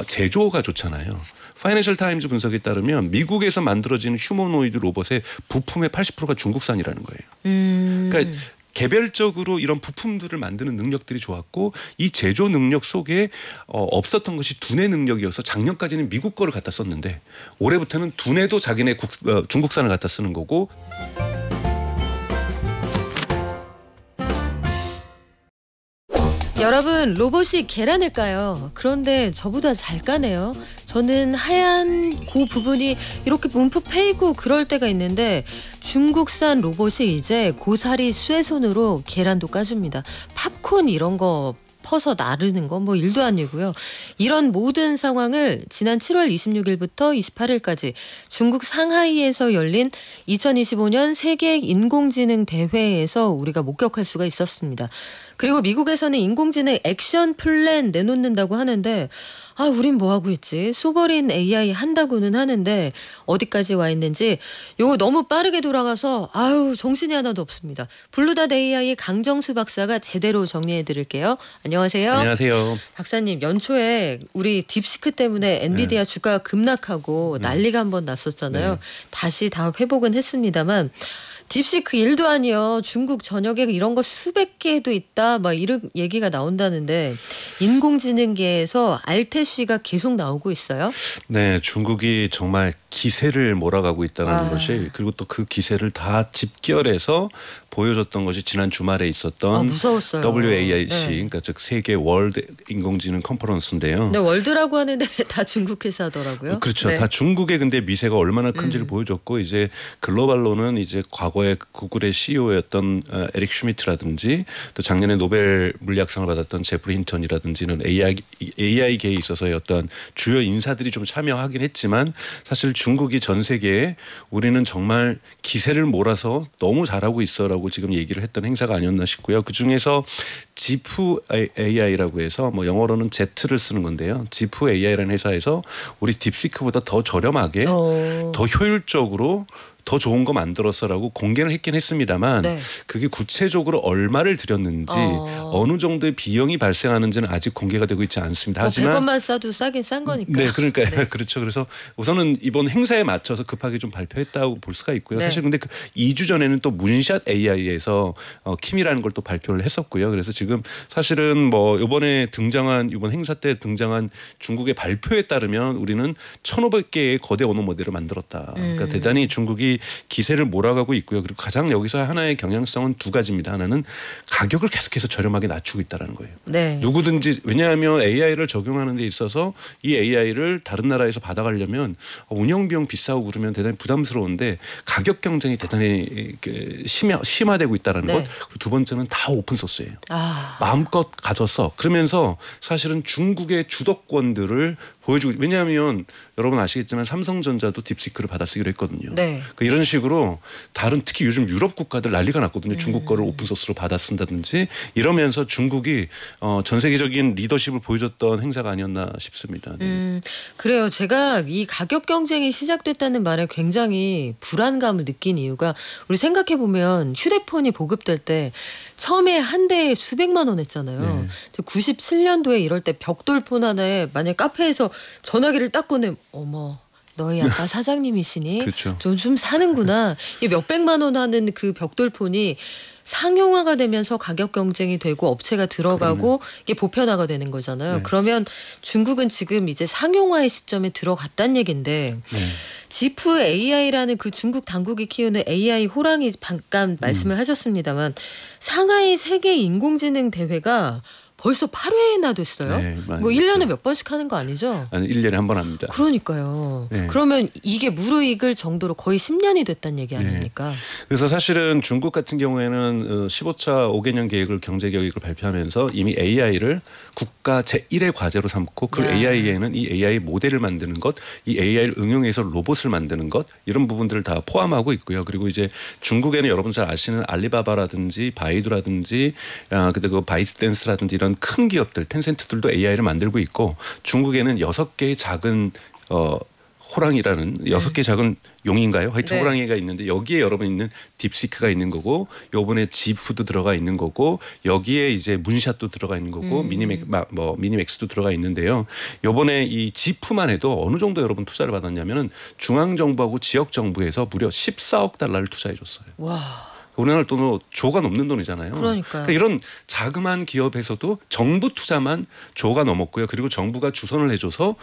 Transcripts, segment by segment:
제조가 좋잖아요. 파이낸셜 타임즈 분석에 따르면 미국에서 만들어지는 휴머노이드 로봇의 부품의 80%가 중국산이라는 거예요. 그러니까 개별적으로 이런 부품들을 만드는 능력들이 좋았고 이 제조 능력 속에 없었던 것이 두뇌 능력이어서 작년까지는 미국 거를 갖다 썼는데 올해부터는 두뇌도 자기네 중국산을 갖다 쓰는 거고. 여러분, 로봇이 계란을 까요. 그런데 저보다 잘 까네요. 저는 하얀 그 부분이 이렇게 움푹 패이고 그럴 때가 있는데 중국산 로봇이 이제 고사리 쇠손으로 계란도 까줍니다. 팝콘 이런 거 퍼서 나르는 거 뭐 일도 아니고요. 이런 모든 상황을 지난 7월 26일부터 28일까지 중국 상하이에서 열린 2025년 세계 인공지능 대회에서 우리가 목격할 수가 있었습니다. 그리고 미국에서는 인공지능 액션 플랜 내놓는다고 하는데 우린 뭐하고 있지? 소버린 AI 한다고는 하는데 어디까지 와 있는지 요거 너무 빠르게 돌아가서 정신이 하나도 없습니다. 블루닷 AI 강정수 박사가 제대로 정리해 드릴게요. 안녕하세요. 안녕하세요. 박사님, 연초에 우리 딥시크 때문에 엔비디아 주가가 급락하고 난리가 한번 났었잖아요. 다시 다 회복은 했습니다만 딥시크 일도 아니요. 중국 전역에 이런 거 수백 개도 있다. 막 이런 얘기가 나온다는데 인공지능계에서 알테쉬가 계속 나오고 있어요. 네, 중국이 정말 기세를 몰아가고 있다는 것이 그리고 또 그 기세를 다 집결해서 보여줬던 것이 지난 주말에 있었던 무서웠어요. WAIC, 그러니까 즉 세계 월드 인공지능 컨퍼런스인데요. 네, 월드라고 하는데 다 중국 회사더라고요. 그렇죠. 네. 다 중국의 근데 미세가 얼마나 큰지를 보여줬고 이제 글로벌로는 이제 과거에 구글의 CEO였던 에릭 슈미트라든지 또 작년에 노벨 물리학상을 받았던 제프리 힌턴이라든지는 AI계에 있어서의 어떤 주요 인사들이 좀 참여하긴 했지만 사실 중국이 전 세계에 우리는 정말 기세를 몰아서 너무 잘하고 있어라고 지금 얘기를 했던 행사가 아니었나 싶고요. 그중에서 지프 AI라고 해서 뭐 영어로는 Z를 쓰는 건데요. 지프 AI라는 회사에서 우리 딥시크보다 더 저렴하게 더 효율적으로 더 좋은 거 만들었어라고 공개를 했긴 했습니다만 그게 구체적으로 얼마를 들였는지 어느 정도의 비용이 발생하는지는 아직 공개가 되고 있지 않습니다. 하지만 100원만 싸도 싸긴 싼 거니까. 네, 그러니까 그렇죠. 그래서 우선은 이번 행사에 맞춰서 급하게 좀 발표했다고 볼 수가 있고요. 사실 근데 그 2주 전에는 또 문샷 AI에서 킴이라는 걸 또 발표를 했었고요. 그래서 지금 사실은 뭐 이번 행사 때 등장한 중국의 발표에 따르면 우리는 1,500개의 거대 언어 모델을 만들었다. 그러니까 대단히 중국이 기세를 몰아가고 있고요. 그리고 가장 여기서 하나의 경향성은 두 가지입니다. 하나는 가격을 계속해서 저렴하게 낮추고 있다는 거예요. 네. 누구든지 왜냐하면 AI를 적용하는 데 있어서 이 AI를 다른 나라에서 받아가려면 운영 비용 비싸고 그러면 대단히 부담스러운데 가격 경쟁이 대단히 심화되고 있다는 것. 그리고 두 번째는 다 오픈 소스예요. 마음껏 가져서 그러면서 사실은 중국의 주도권들을 보여주고 왜냐하면 여러분 아시겠지만 삼성전자도 딥시크를 받아 쓰기로 했거든요. 그러니까 이런 식으로 다른 특히 요즘 유럽 국가들 난리가 났거든요. 중국 거를 오픈소스로 받아 쓴다든지 이러면서 중국이 전 세계적인 리더십을 보여줬던 행사가 아니었나 싶습니다. 그래요. 제가 이 가격 경쟁이 시작됐다는 말에 굉장히 불안감을 느낀 이유가 우리 생각해 보면 휴대폰이 보급될 때 처음에 한 대에 수백만 원 했잖아요. 97년도에 이럴 때 벽돌폰 하나에 만약 카페에서 전화기를 딱 꺼내 어머 너희 아빠 사장님이시니 그렇죠. 좀 사는구나. 이게 몇백만 원 하는 그 벽돌폰이 상용화가 되면서 가격 경쟁이 되고 업체가 들어가고 이게 보편화가 되는 거잖아요. 그러면 중국은 지금 이제 상용화의 시점에 들어갔다는 얘긴데 지프 AI라는 그 중국 당국이 키우는 AI 호랑이 잠깐 말씀을 하셨습니다만 상하이 세계 인공지능 대회가 벌써 8회나 됐어요? 뭐 1년에 몇 번씩 하는 거 아니죠? 아니 1년에 한 번 합니다. 그러니까요. 그러면 이게 무르익을 정도로 거의 10년이 됐다는 얘기 아닙니까? 그래서 사실은 중국 같은 경우에는 15차 5개년 계획을 경제계획을 발표하면서 이미 AI를 국가 제1의 과제로 삼고 그 AI에는 이 AI 모델을 만드는 것, 이 AI를 응용해서 로봇을 만드는 것 이런 부분들을 다 포함하고 있고요. 그리고 이제 중국에는 여러분 잘 아시는 알리바바라든지 바이두라든지 그리고 바이트댄스라든지 이런 큰 기업들 텐센트들도 AI를 만들고 있고 중국에는 6개의 작은 호랑이라는 6개 작은 용인가요? 하여튼 네. 호랑이가 있는데 여기에 여러분 있는 딥시크가 있는 거고 요번에 지프도 들어가 있는 거고 여기에 이제 문샷도 들어가 있는 거고 미니맥스도 들어가 있는데요. 요번에 이 지프만 해도 어느 정도 여러분 투자를 받았냐면은 중앙정부하고 지역정부에서 무려 14억 달러를 투자해 줬어요. 와. 우리나라 돈으로 조가 넘는 돈이잖아요. 그러니까요. 그러니까 이런 자그마한 기업에서도 정부 투자만 조가 넘었고요. 그리고 정부가 주선을 해줘서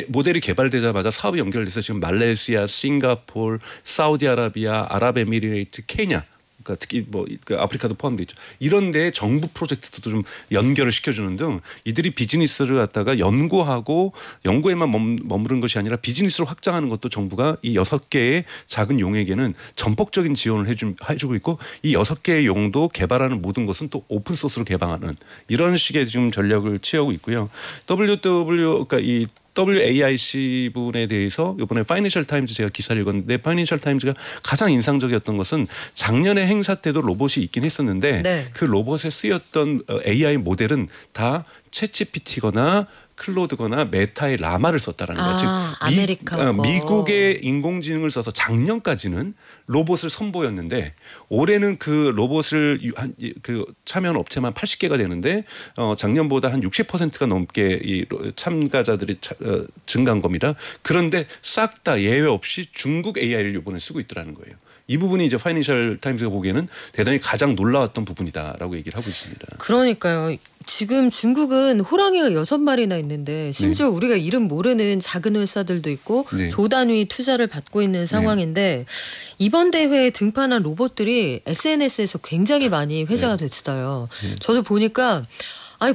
모델이 개발되자마자 사업이 연결돼서 지금 말레이시아, 싱가포르, 사우디아라비아, 아랍에미리트, 케냐 그러니까 특히 그 아프리카도 포함돼 있죠. 이런 데 정부 프로젝트도 좀 연결을 시켜주는 등 이들이 비즈니스를 갖다가 연구에만 머무른 것이 아니라 비즈니스를 확장하는 것도 정부가 이 6개의 작은 용에게는 전폭적인 지원을 해주고 있고 이 6개의 용도 개발하는 모든 것은 또 오픈 소스로 개방하는 이런 식의 지금 전략을 취하고 있고요. 그러니까 이 WAIC 부분에 대해서 이번에 파이낸셜 타임즈 제가 기사를 읽었는데 파이낸셜 타임즈가 가장 인상적이었던 것은 작년에 행사 때도 로봇이 있긴 했었는데 네. 그 로봇에 쓰였던 AI 모델은 다 챗GPT거나 클로드거나 메타의 라마를 썼다라는 거예요. 즉 아메리카 미국의 인공지능을 써서 작년까지는 로봇을 선보였는데 올해는 그 로봇을 참여한 업체만 80개가 되는데 작년보다 한 60%가 넘게 이 참가자들이 증가한 겁니다. 그런데 싹 다 예외 없이 중국 AI를 이번에 쓰고 있더라는 거예요. 이 부분이 이제 파이낸셜 타임즈가 보기에는 대단히 가장 놀라웠던 부분이다라고 얘기를 하고 있습니다. 그러니까요. 지금 중국은 호랑이가 6마리나 있는데 심지어 우리가 이름 모르는 작은 회사들도 있고 조 단위 투자를 받고 있는 상황인데 이번 대회에 등판한 로봇들이 SNS에서 굉장히 많이 회자가 됐어요. 저도 보니까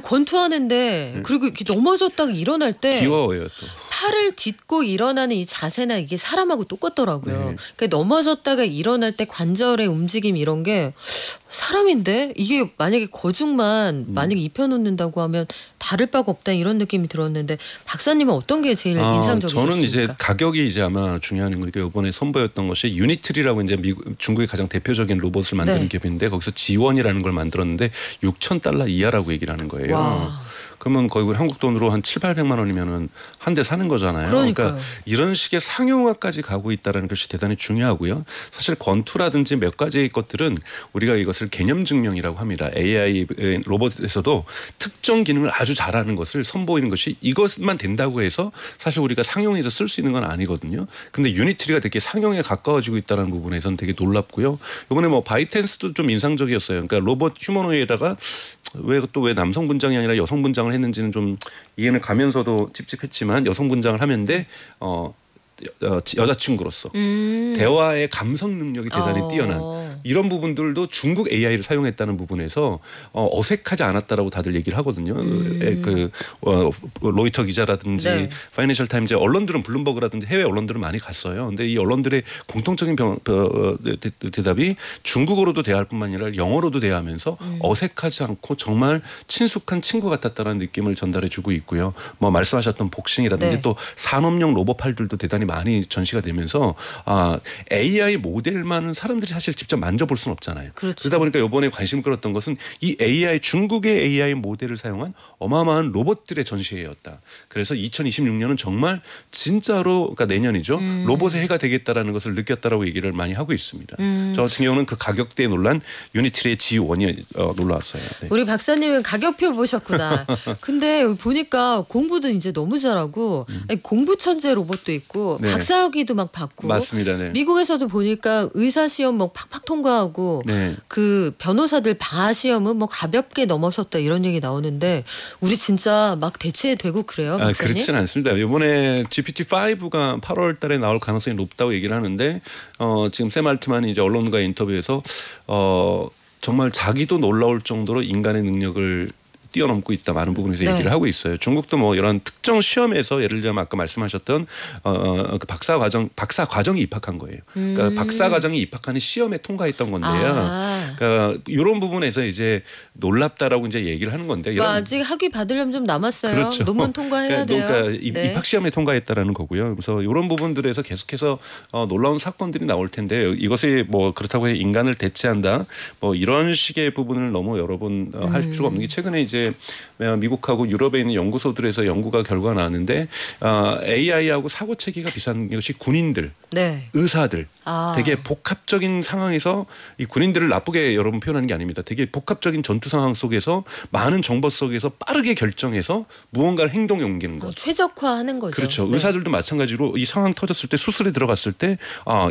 권투하는데 그리고 이렇게 넘어졌다가 일어날 때 귀여워요 또. 팔을 딛고 일어나는 이 자세나 이게 사람하고 똑같더라고요. 그러니까 넘어졌다가 일어날 때 관절의 움직임 이런 게 사람인데 이게 만약에 거중만 만약에 입혀놓는다고 하면 다를 바가 없다 이런 느낌이 들었는데 박사님은 어떤 게 제일 인상적이셨습니까? 저는 이제 가격이 이제 아마 중요한 거니까 이번에 선보였던 것이 유니트리라고 이제 중국의 가장 대표적인 로봇을 만드는 기업인데 거기서 지원이라는 걸 만들었는데 $6,000 이하라고 얘기를 하는 거예요. 와. 그러면 거의 한국 돈으로 한 700~800만 원이면은 한 대 사는 거잖아요. 그러니까 이런 식의 상용화까지 가고 있다는 것이 대단히 중요하고요. 사실 권투라든지 몇 가지의 것들은 우리가 이것을 개념 증명이라고 합니다. AI 로봇에서도 특정 기능을 아주 잘하는 것을 선보이는 것이 이것만 된다고 해서 사실 우리가 상용해서 쓸 수 있는 건 아니거든요. 근데 유니트리가 되게 상용에 가까워지고 있다는 부분에서는 되게 놀랍고요. 이번에 바이텐스도 좀 인상적이었어요. 그러니까 로봇 휴머노이드가 왜 남성 분장이 아니라 여성 분장을 했는지는 좀 이해는 가면서도 찝찝했지만 여성 분장을 하면데 여자친구로서 대화의 감성 능력이 대단히 뛰어난 이런 부분들도 중국 AI를 사용했다는 부분에서 어색하지 않았다라고 다들 얘기를 하거든요. 로이터 기자라든지 파이낸셜 타임즈 언론들은 블룸버그라든지 해외 언론들은 많이 갔어요. 근데 이 언론들의 공통적인 대답이 중국어로도 대화할 뿐만 아니라 영어로도 대화하면서 어색하지 않고 정말 친숙한 친구 같았다는 느낌을 전달해주고 있고요. 말씀하셨던 복싱이라든지 또 산업용 로봇팔들도 대단히 많이 전시가 되면서 AI 모델만은 사람들이 사실 직접 만져볼 수는 없잖아요. 그렇죠. 그러다 보니까 이번에 관심을 끌었던 것은 이 중국의 AI 모델을 사용한 어마어마한 로봇들의 전시회였다. 그래서 2026년은 정말 진짜로 그러니까 내년이죠. 로봇의 해가 되겠다라는 것을 느꼈다라고 얘기를 많이 하고 있습니다. 저 같은 경우는 그 가격대에 놀란 유니트리의 G1이 놀라웠어요. 네. 우리 박사님은 가격표 보셨구나. 근데 보니까 공부도 이제 너무 잘하고 공부 천재 로봇도 있고 박사학위도 막 받고 맞습니다. 네. 미국에서도 보니까 의사 시험 팍팍 통과하고 그 변호사들 바 시험은 가볍게 넘어섰다 이런 얘기 나오는데 우리 진짜 막 대체되고 그래요, 박사님? 그렇지는 않습니다. 이번에 GPT-5가 8월 달에 나올 가능성이 높다고 얘기를 하는데 지금 샘 알트만이 이제 언론과의 인터뷰에서 정말 자기도 놀라울 정도로 인간의 능력을 뛰어넘고 있다 많은 부분에서 얘기를 하고 있어요. 중국도 이런 특정 시험에서 예를 들면 아까 말씀하셨던 그 박사 과정이 입학한 거예요. 그러니까 박사 과정이 입학하는 시험에 통과했던 건데요. 그러니까 이런 부분에서 이제 놀랍다라고 이제 얘기를 하는 건데. 아직 학위 받으려면 좀 남았어요. 그렇죠. 논문 통과해야 돼요. 그러니까 입학 시험에 통과했다라는 거고요. 그래서 이런 부분들에서 계속해서 놀라운 사건들이 나올 텐데 이것이 그렇다고 해 인간을 대체한다. 이런 식의 부분을 너무 여러 번 할 필요가 없는 게 최근에 이제 이제 미국하고 유럽에 있는 연구소들에서 연구가 결과가 나왔는데 AI하고 사고 체계가 비슷한 것이 군인들, 네. 의사들 되게 복합적인 상황에서 이 군인들을 나쁘게 여러분 표현하는 게 아닙니다. 되게 복합적인 전투 상황 속에서 많은 정보 속에서 빠르게 결정해서 무언가를 행동에 옮기는 것. 최적화하는 거죠. 그렇죠. 네. 의사들도 마찬가지로 이 상황 터졌을 때 수술에 들어갔을 때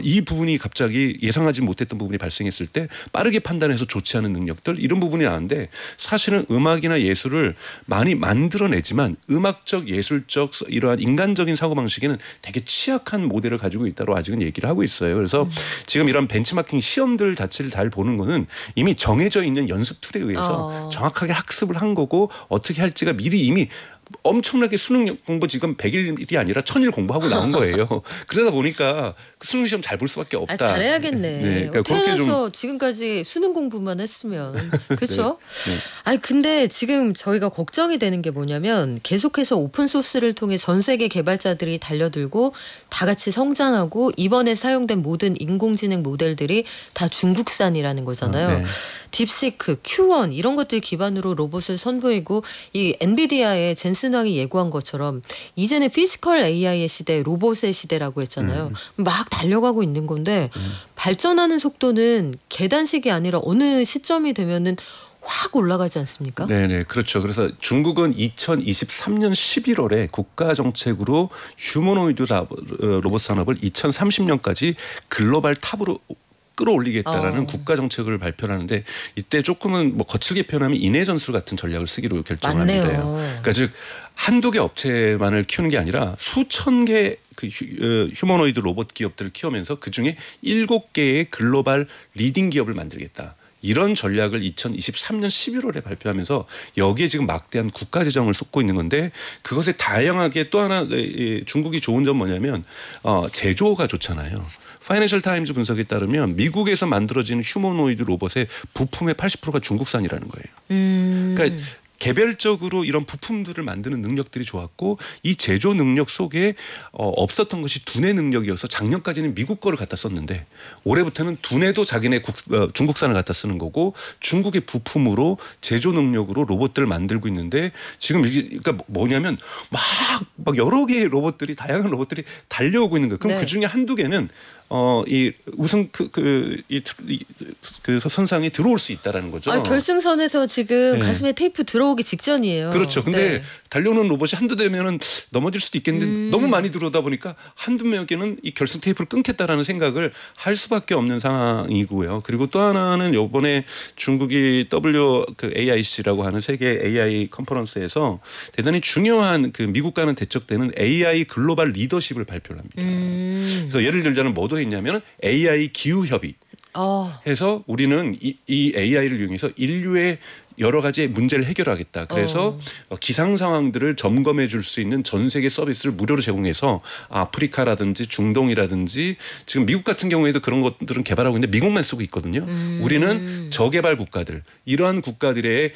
이 부분이 갑자기 예상하지 못했던 부분이 발생했을 때 빠르게 판단해서 조치하는 능력들 이런 부분이 나는데 사실은 음악이나 예술을 많이 만들어내지만 음악적 예술적 이러한 인간적인 사고방식에는 되게 취약한 모델을 가지고 있다고 아직은 얘기를 하고 있어요. 그래서 지금 이런 벤치마킹 시험들 자체를 잘 보는 거는 이미 정해져 있는 연습 툴에 의해서 정확하게 학습을 한 거고 어떻게 할지가 미리 이미 엄청나게 수능 공부 지금 100일이 아니라 1000일 공부하고 나온 거예요. 그러다 보니까 수능 시험 잘 볼 수밖에 없다. 잘해야겠네. 네, 그러니까 태어나서 지금까지 수능 공부만 했으면 그렇죠. 네. 아니 근데 지금 저희가 걱정이 되는 게 뭐냐면 계속해서 오픈 소스를 통해 전 세계 개발자들이 달려들고 다 같이 성장하고 이번에 사용된 모든 인공지능 모델들이 다 중국산이라는 거잖아요. 네. 딥시크, Q1 이런 것들 기반으로 로봇을 선보이고 이 엔비디아의 젠슨 왕이 예고한 것처럼 이제는 피지컬 AI의 시대, 로봇의 시대라고 했잖아요. 막 달려가고 있는 건데 발전하는 속도는 계단식이 아니라 어느 시점이 되면은 확 올라가지 않습니까? 네네 그렇죠. 그래서 중국은 2023년 11월에 국가 정책으로 휴머노이드 로봇 산업을 2030년까지 글로벌 탑으로 끌어올리겠다라는 국가 정책을 발표하는데 이때 조금은 뭐 거칠게 표현하면 인해 전술 같은 전략을 쓰기로 결정을 합니다. 그러니까 즉 한두 개 업체만을 키우는 게 아니라 수천 개 그 휴머노이드 로봇 기업들을 키우면서 그중에 7개의 글로벌 리딩 기업을 만들겠다. 이런 전략을 2023년 11월에 발표하면서 여기에 지금 막대한 국가 재정을 쏟고 있는 건데 그것에 다양하게 또 하나 중국이 좋은 점 뭐냐면 제조가 좋잖아요. 파이낸셜 타임즈 분석에 따르면 미국에서 만들어지는 휴머노이드 로봇의 부품의 80%가 중국산이라는 거예요. 그러니까 개별적으로 이런 부품들을 만드는 능력들이 좋았고 이 제조 능력 속에 없었던 것이 두뇌 능력이어서 작년까지는 미국 거를 갖다 썼는데 올해부터는 두뇌도 자기네 중국산을 갖다 쓰는 거고 중국의 부품으로 제조 능력으로 로봇들을 만들고 있는데 지금 이게 그러니까 뭐냐면 막 여러 개의 로봇들이 다양한 로봇들이 달려오고 있는 거예요. 그럼 네. 그중에 한두 개는 이 우승 그 선상에 들어올 수 있다라는 거죠. 결승선에서 지금 네. 가슴에 테이프 들어오기 직전이에요. 그렇죠. 근데 네. 달려오는 로봇이 한두 대면은 넘어질 수도 있겠는데 너무 많이 들어오다 보니까 한두 명에게는 이 결승 테이프를 끊겠다라는 생각을 할 수밖에 없는 상황이고요. 그리고 또 하나는 이번에 중국이 WAIC라고 하는 세계 AI 컨퍼런스에서 대단히 중요한 그 미국과는 대척되는 AI 글로벌 리더십을 발표를 합니다. 그래서 예를 들자면 뭐도 했냐면 AI 기후 협의 해서 우리는 이 AI를 이용해서 인류의 여러 가지 문제를 해결하겠다. 그래서 기상 상황들을 점검해 줄 수 있는 전 세계 서비스를 무료로 제공해서 아프리카라든지 중동이라든지 지금 미국 같은 경우에도 그런 것들은 개발하고 있는데 미국만 쓰고 있거든요. 우리는 저개발 국가들 이러한 국가들의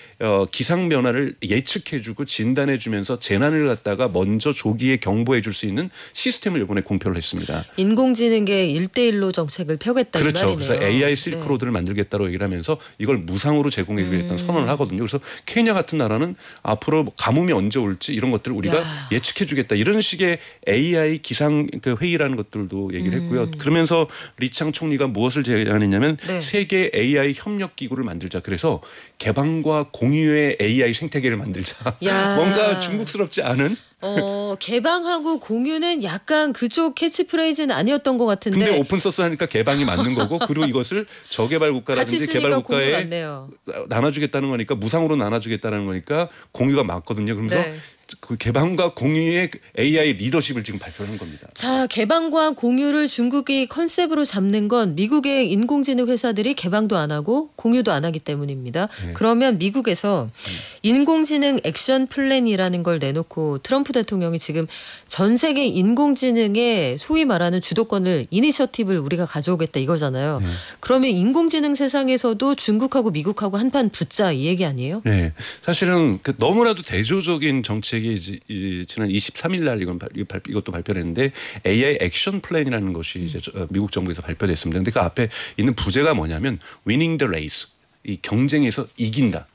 기상 변화를 예측해 주고 진단해 주면서 재난을 갖다가 먼저 조기에 경보해 줄 수 있는 시스템을 이번에 공표를 했습니다. 인공지능계 1대1로 정책을 펴겠다. 그렇죠. 이 말이네요. 그래서 AI 실크로드를 만들겠다고 얘기를 하면서 이걸 무상으로 제공해 주겠다는 선언을 하거든요. 그래서 케냐 같은 나라는 앞으로 가뭄이 언제 올지 이런 것들을 우리가 예측해 주겠다. 이런 식의 AI 기상 회의라는 것들도 얘기를 했고요. 그러면서 리창 총리가 무엇을 제안했냐면 세계 AI 협력 기구를 만들자. 그래서 개방과 공유의 AI 생태계를 만들자. 뭔가 중국스럽지 않은 개방하고 공유는 약간 그쪽 캐치프레이즈는 아니었던 것 같은데. 근데 오픈 소스 하니까 개방이 맞는 거고 그리고 이것을 저개발 국가라든지 개발 국가에 나눠주겠다는 거니까 무상으로 나눠주겠다는 거니까 공유가 맞거든요. 그러면서 그 개방과 공유의 AI 리더십을 지금 발표한 겁니다. 자, 개방과 공유를 중국이 컨셉으로 잡는 건 미국의 인공지능 회사들이 개방도 안 하고 공유도 안 하기 때문입니다. 그러면 미국에서 인공지능 액션 플랜이라는 걸 내놓고 트럼프 대통령이 지금 전 세계 인공지능의 소위 말하는 주도권을 이니셔티브를 우리가 가져오겠다 이거잖아요. 그러면 인공지능 세상에서도 중국하고 미국하고 한판 붙자 이 얘기 아니에요? 네. 사실은 너무나도 대조적인 정책이 지난 23일 날 이것도 발표를 했는데 AI 액션 플랜이라는 것이 이제 미국 정부에서 발표됐습니다. 근데 그 앞에 있는 부제가 뭐냐면 winning the race. 이 경쟁에서 이긴다.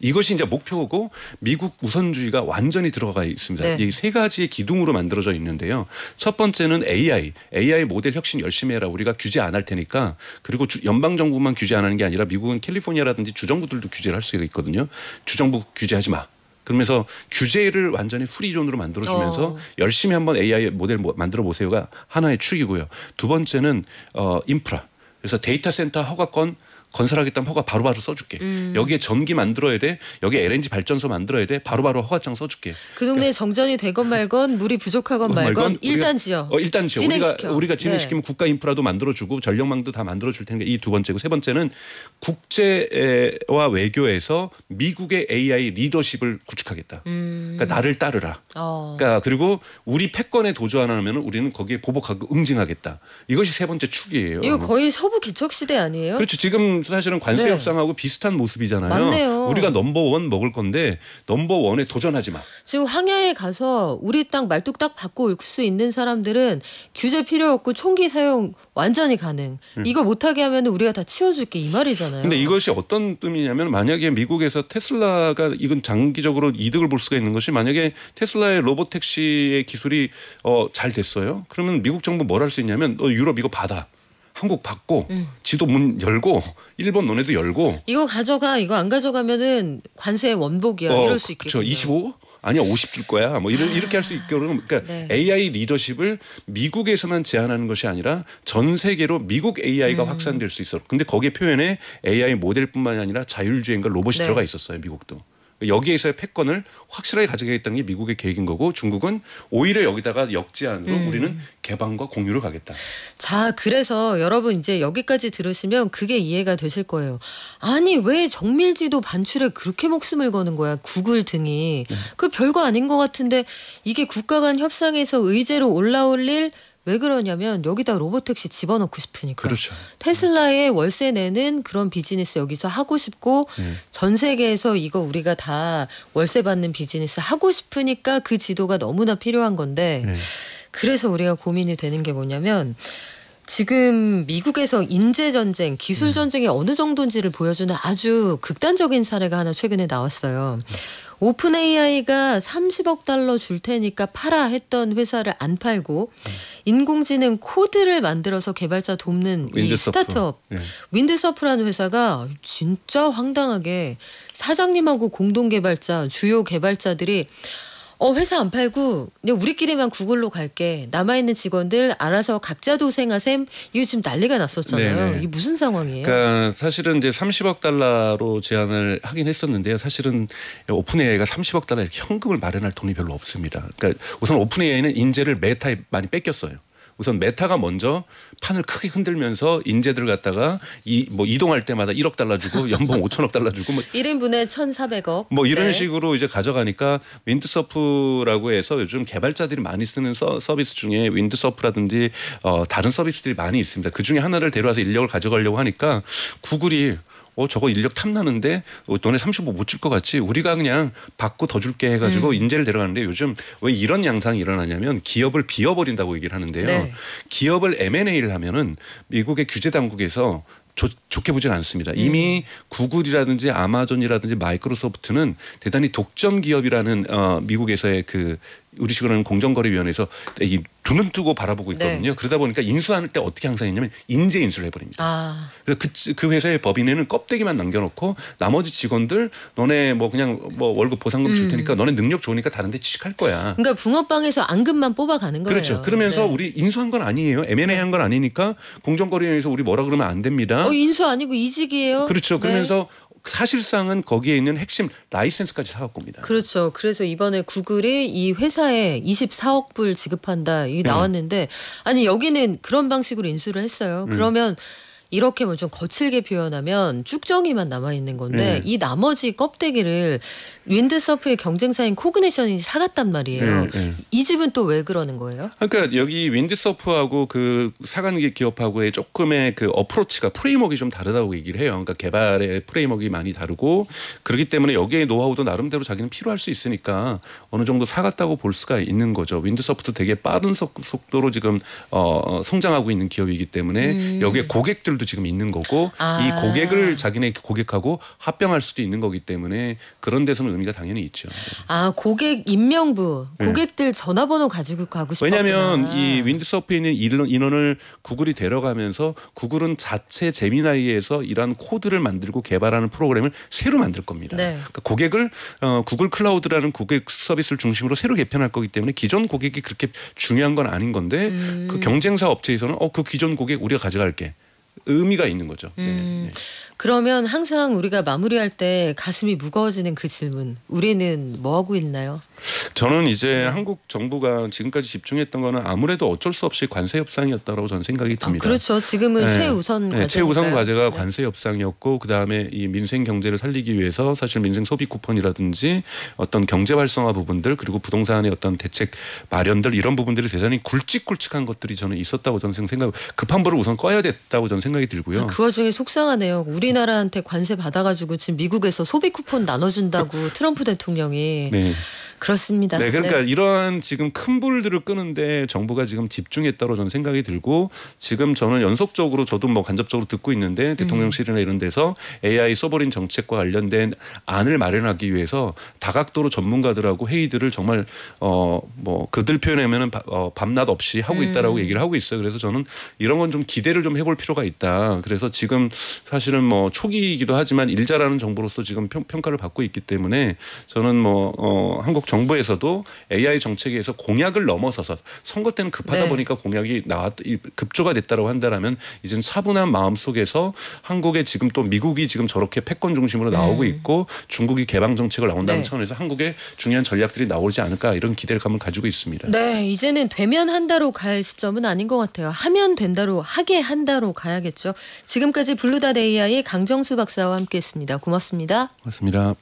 이것이 이제 목표고 미국 우선주의가 완전히 들어가 있습니다. 네. 이 세 가지의 기둥으로 만들어져 있는데요. 첫 번째는 AI 모델 혁신 열심히 해라. 우리가 규제 안 할 테니까. 그리고 연방 정부만 규제 안 하는 게 아니라 미국은 캘리포니아라든지 주정부들도 규제를 할 수가 있거든요. 주정부 규제하지 마. 그러면서 규제를 완전히 프리존으로 만들어주면서 열심히 한번 AI 모델 만들어 보세요가 하나의 축이고요. 두 번째는 인프라. 그래서 데이터 센터 허가권 건설하겠다면 허가 바로바로 써줄게. 여기에 전기 만들어야 돼. 여기에 LNG 발전소 만들어야 돼. 바로바로 허가장 써줄게. 그 동네 정전이 되건 말건 물이 부족하건 말건 일단 지어. 일단 지어. 우리가 진행시키면 네. 국가 인프라도 만들어주고 전력망도 다 만들어줄 테니까 이 두 번째고 세 번째는 국제와 외교에서 미국의 AI 리더십을 구축하겠다. 그러니까 나를 따르라. 그러니까 그리고 우리 패권에 도주 안 하면 우리는 거기에 보복하고 응징하겠다. 이것이 세 번째 축이에요. 이거 거의 서부 개척 시대 아니에요? 그렇죠. 지금 사실은 관세 네. 협상하고 비슷한 모습이잖아요. 맞네요. 우리가 넘버원 먹을 건데 넘버원에 도전하지 마. 지금 황야에 가서 우리 땅 말뚝딱 받고 올 수 있는 사람들은 규제 필요 없고 총기 사용 완전히 가능. 이거 못하게 하면 우리가 다 치워줄게 이 말이잖아요. 근데 이것이 어떤 뜻이냐면 만약에 미국에서 테슬라가 이건 장기적으로 이득을 볼 수가 있는 것이 만약에 테슬라의 로봇택시의 기술이 잘 됐어요. 그러면 미국 정부 뭘 할 수 있냐면 유럽 이거 받아. 한국 받고 지도 문 열고 일본 너네도 열고 이거 가져가 이거 안 가져가면은 관세 원복이야 이럴 수 있겠죠. 그렇죠. 25? 아니야 50 줄 거야. 뭐 이렇게 할 수 있게끔 그러니까 네. AI 리더십을 미국에서만 제한하는 것이 아니라 전 세계로 미국 AI가 확산될 수 있어. 근데 거기에 표현에 AI 모델뿐만이 아니라 자율주행과 로봇이 네. 들어가 있었어요. 미국도. 여기에서의 패권을 확실하게 가져가겠다는 게 미국의 계획인 거고 중국은 오히려 여기다가 역제한으로 우리는 개방과 공유를 가겠다. 자, 그래서 여러분 이제 여기까지 들으시면 그게 이해가 되실 거예요. 아니 왜 정밀지도 반출에 그렇게 목숨을 거는 거야 구글 등이. 그 별거 아닌 것 같은데 이게 국가 간 협상에서 의제로 올라올 일 왜 그러냐면 여기다 로봇택시 집어넣고 싶으니까. 그렇죠. 테슬라에 월세 내는 그런 비즈니스 여기서 하고 싶고 전 세계에서 이거 우리가 다 월세 받는 비즈니스 하고 싶으니까 그 지도가 너무나 필요한 건데 그래서 우리가 고민이 되는 게 뭐냐면 지금 미국에서 인재전쟁, 기술전쟁이 어느 정도인지를 보여주는 아주 극단적인 사례가 하나 최근에 나왔어요. 오픈 AI가 30억 달러 줄 테니까 팔아 했던 회사를 안 팔고 인공지능 코드를 만들어서 개발자 돕는 이 스타트업 윈드서프라는 회사가 진짜 황당하게 사장님하고 공동개발자, 주요 개발자들이 회사 안 팔고 그냥 우리끼리만 구글로 갈게. 남아있는 직원들 알아서 각자 도생하셈. 이거 지금 난리가 났었잖아요. 네네. 이게 무슨 상황이에요? 그러니까 사실은 이제 30억 달러로 제안을 하긴 했었는데요. 사실은 오픈 AI가 30억 달러 이렇게 현금을 마련할 돈이 별로 없습니다. 그러니까 우선 오픈 AI는 인재를 메타에 많이 뺏겼어요. 우선 메타가 먼저 판을 크게 흔들면서 인재들 갖다가 이동할 때마다 1억 달러 주고 연봉 5천억 달러 주고 1인분에 1,400억. 이런 네. 식으로 이제 가져가니까 윈드서프라고 해서 요즘 개발자들이 많이 쓰는 서비스 중에 윈드서프라든지 다른 서비스들이 많이 있습니다. 그 중에 하나를 데려와서 인력을 가져가려고 하니까 구글이 저거 인력 탐나는데 너네 35 못 줄 것 같지? 우리가 그냥 받고 더 줄게 해가지고 인재를 데려가는데 요즘 왜 이런 양상이 일어나냐면 기업을 비워버린다고 얘기를 하는데요. 네. 기업을 M&A를 하면은 미국의 규제 당국에서 좋게 보진 않습니다. 이미 구글이라든지 아마존이라든지 마이크로소프트는 대단히 독점 기업이라는 미국에서의 우리식으로는 공정거래위원회에서 눈은 뜨고 바라보고 있거든요. 네. 그러다 보니까 인수할 때 어떻게 항상 했냐면 인재 인수를 해버립니다. 그래서 그 회사의 법인에는 껍데기만 남겨놓고 나머지 직원들 너네 그냥 월급 보상금 줄 테니까 너네 능력 좋으니까 다른 데 취직할 거야. 그러니까 붕어빵에서 앙금만 뽑아가는 거예요. 그렇죠. 그러면서 우리 인수한 건 아니에요. M&A 한 건 아니니까 공정거래위원회에서 우리 뭐라 그러면 안 됩니다. 인수 아니고 이직이에요. 그렇죠. 그러면서 사실상은 거기에 있는 핵심 라이센스까지 사갖고 옵니다. 그렇죠. 그래서 이번에 구글이 이 회사에 24억 불 지급한다 이게 나왔는데 아니 여기는 그런 방식으로 인수를 했어요. 그러면 이렇게 좀 거칠게 표현하면 쭉정이만 남아있는 건데 이 나머지 껍데기를 윈드서프의 경쟁사인 코그니션이 사갔단 말이에요. 이 집은 또 왜 그러는 거예요? 그러니까 여기 윈드서프하고 사간 기업하고의 조금의 어프로치가 프레임워크가 좀 다르다고 얘기를 해요. 그러니까 개발의 프레임워크가 많이 다르고 그렇기 때문에 여기에 노하우도 나름대로 자기는 필요할 수 있으니까 어느 정도 사갔다고 볼 수가 있는 거죠. 윈드서프도 되게 빠른 속도로 지금 성장하고 있는 기업이기 때문에 여기에 고객들도 고객들도 지금 있는 거고 이 고객을 자기네 고객하고 합병할 수도 있는 거기 때문에 그런 데서는 의미가 당연히 있죠. 아, 고객 임명부, 고객들 전화번호 가지고 가고 싶었구나. 왜냐하면 이 윈드서프에 있는 인원을 구글이 데려가면서 구글은 자체 제미나이에서 이러한 코드를 만들고 개발하는 프로그램을 새로 만들 겁니다. 네. 그러니까 고객을 구글 클라우드라는 고객 서비스를 중심으로 새로 개편할 거기 때문에 기존 고객이 그렇게 중요한 건 아닌 건데 그 경쟁사 업체에서는 그 기존 고객 우리가 가져갈게. 의미가 있는 거죠. 네. 그러면 항상 우리가 마무리할 때 가슴이 무거워지는 그 질문. 우리는 뭐 하고 있나요? 저는 이제 한국 정부가 지금까지 집중했던 거는 아무래도 어쩔 수 없이 관세 협상이었다고 저는 생각이 듭니다. 그렇죠. 지금은 최우선 과제니까요. 최우선 과제가 관세 협상이었고 그다음에 이 민생 경제를 살리기 위해서 사실 민생 소비 쿠폰이라든지 어떤 경제 활성화 부분들 그리고 부동산의 어떤 대책 마련들 이런 부분들이 대단히 굵직굵직한 것들이 저는 있었다고 저는 생각하고 급한 불을 우선 꺼야 됐다고 저는 생각이 들고요. 그 와중에 속상하네요. 우리나라한테 관세 받아가지고 지금 미국에서 소비 쿠폰 나눠준다고 트럼프 대통령이. 네. 그렇습니다. 네, 그러니까 이러한 지금 큰 불들을 끄는데 정부가 지금 집중했다고 저는 생각이 들고 지금 저는 연속적으로 저도 뭐 간접적으로 듣고 있는데 대통령실이나 이런 데서 AI 서버린 정책과 관련된 안을 마련하기 위해서 다각도로 전문가들하고 회의들을 정말 뭐 그들 표현하면은 밤낮 없이 하고 있다라고 얘기를 하고 있어요. 그래서 저는 이런 건 좀 기대를 좀 해볼 필요가 있다. 그래서 지금 사실은 뭐 초기이기도 하지만 일 잘하는 정부로서 지금 평가를 받고 있기 때문에 저는 뭐 한국 정부에서도 AI 정책에서 공약을 넘어서서 선거 때는 급하다 보니까 공약이 급조가 됐다고 한다라면 이제는 차분한 마음 속에서 한국에 지금 또 미국이 지금 저렇게 패권 중심으로 나오고 있고 중국이 개방 정책을 나온다는 차원에서 한국의 중요한 전략들이 나오지 않을까 이런 기대감을 가지고 있습니다. 네, 이제는 되면 한다로 갈 시점은 아닌 것 같아요. 하면 된다로 하게 한다로 가야겠죠. 지금까지 블루닷 AI 강정수 박사와 함께했습니다. 고맙습니다. 고맙습니다.